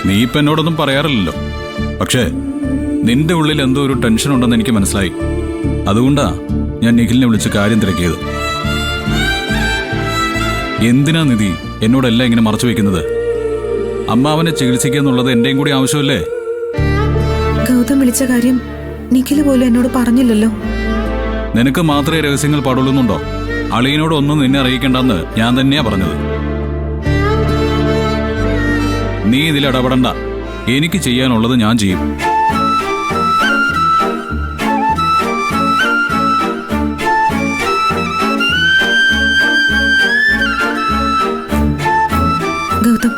നീ ഇപ്പൊ എന്നോടൊന്നും പറയാറില്ലല്ലോ. പക്ഷേ നിന്റെ ഉള്ളിൽ എന്തോ ഒരു ടെൻഷൻ ഉണ്ടെന്ന് എനിക്ക് മനസ്സിലായി. അതുകൊണ്ടാ ഞാൻ നിഖിലിനെ വിളിച്ച് കാര്യം തിരക്കിയത്. എന്തിനാ നിധി എന്നോടെല്ലാം ഇങ്ങനെ മറച്ചു വെക്കുന്നത്? അമ്മാവനെ ചികിത്സിക്കുക എന്നുള്ളത് എന്റെയും കൂടി ആവശ്യമല്ലേ? ഗൗതം വിളിച്ച കാര്യം നിഖില് പോലും എന്നോട് പറഞ്ഞില്ലല്ലോ. നിനക്ക് മാത്രമേ രഹസ്യങ്ങൾ പാടുള്ളുന്നുണ്ടോ? അളിയനോട് ഒന്നും നിന്നെ അറിയിക്കണ്ടെന്ന് ഞാൻ തന്നെയാ പറഞ്ഞത്. നീ ഇതിൽ ഇടപെടണ്ട. എനിക്ക് ചെയ്യാനുള്ളത് ഞാൻ ചെയ്യും. Gautam,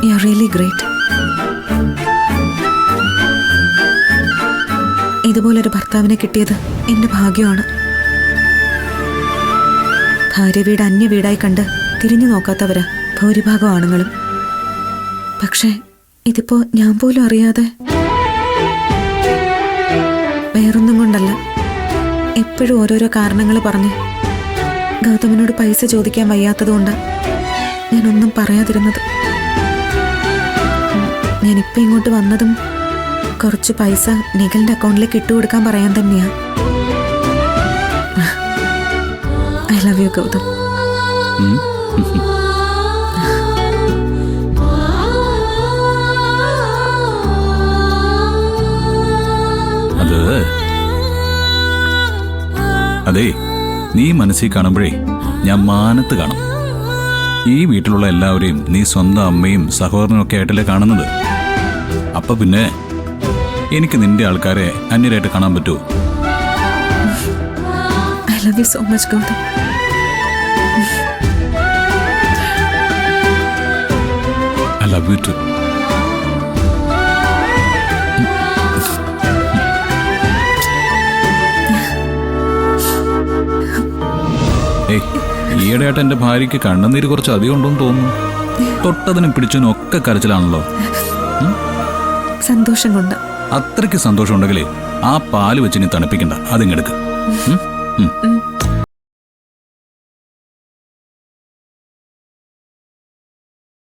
you are really great. ഇതുപോലൊരു ഭർത്താവിനെ കിട്ടിയത് എന്റെ ഭാഗ്യമാണ്. ഭാര്യ വീട് അന്യ വീടായി കണ്ട് തിരിഞ്ഞു നോക്കാത്തവരാ ഭൂരിഭാഗം ആണുങ്ങളും. പക്ഷേ ഇതിപ്പോ ഞാൻ പോലും അറിയാതെ. വേറൊന്നും കൊണ്ടല്ല, എപ്പോഴും ഓരോരോ കാരണങ്ങൾ പറഞ്ഞ് ഗൗതമിനോട് പൈസ ചോദിക്കാൻ വയ്യാത്തതുകൊണ്ട് ഞാനൊന്നും പറയാതിരുന്നത്. ഞാനിപ്പോ ഇങ്ങോട്ട് വന്നതും കുറച്ച് പൈസ നിഖിലിന്റെ അക്കൗണ്ടിലേക്ക് ഇട്ടുകൊടുക്കാൻ പറയാൻ തന്നെയാ. I love you Gautam. അതെ, നീ മനസ്സിൽ കാണുമ്പോഴേ ഞാൻ മാനത്ത് കാണും. ഈ വീട്ടിലുള്ള എല്ലാവരെയും നീ സ്വന്തം അമ്മയും സഹോദരനും ഒക്കെ ആയിട്ടല്ലേ കാണുന്നത്. അപ്പൊ പിന്നെ എനിക്ക് നിന്റെ ആൾക്കാരെ അന്യരായിട്ട് കാണാൻ പറ്റുമോ? I love you so much Gautam. I love you too. ഏയ്, ഈയിടെയായിട്ട് എന്റെ ഭാര്യയ്ക്ക് കണ്ണുനീര് കുറച്ച് അധികം ഉണ്ടോന്ന് തോന്നുന്നു. തൊട്ടതിനും പിടിച്ചതിനും ഒക്കെ കരച്ചിലാണല്ലോ. സന്തോഷം കൊണ്ട്. അത്രയ്ക്ക് സന്തോഷം ഉണ്ടെങ്കിലേ ആ പാല് വെച്ച് നീ തണുപ്പിക്കണ്ട, അതിങ്ങെടുക്ക്.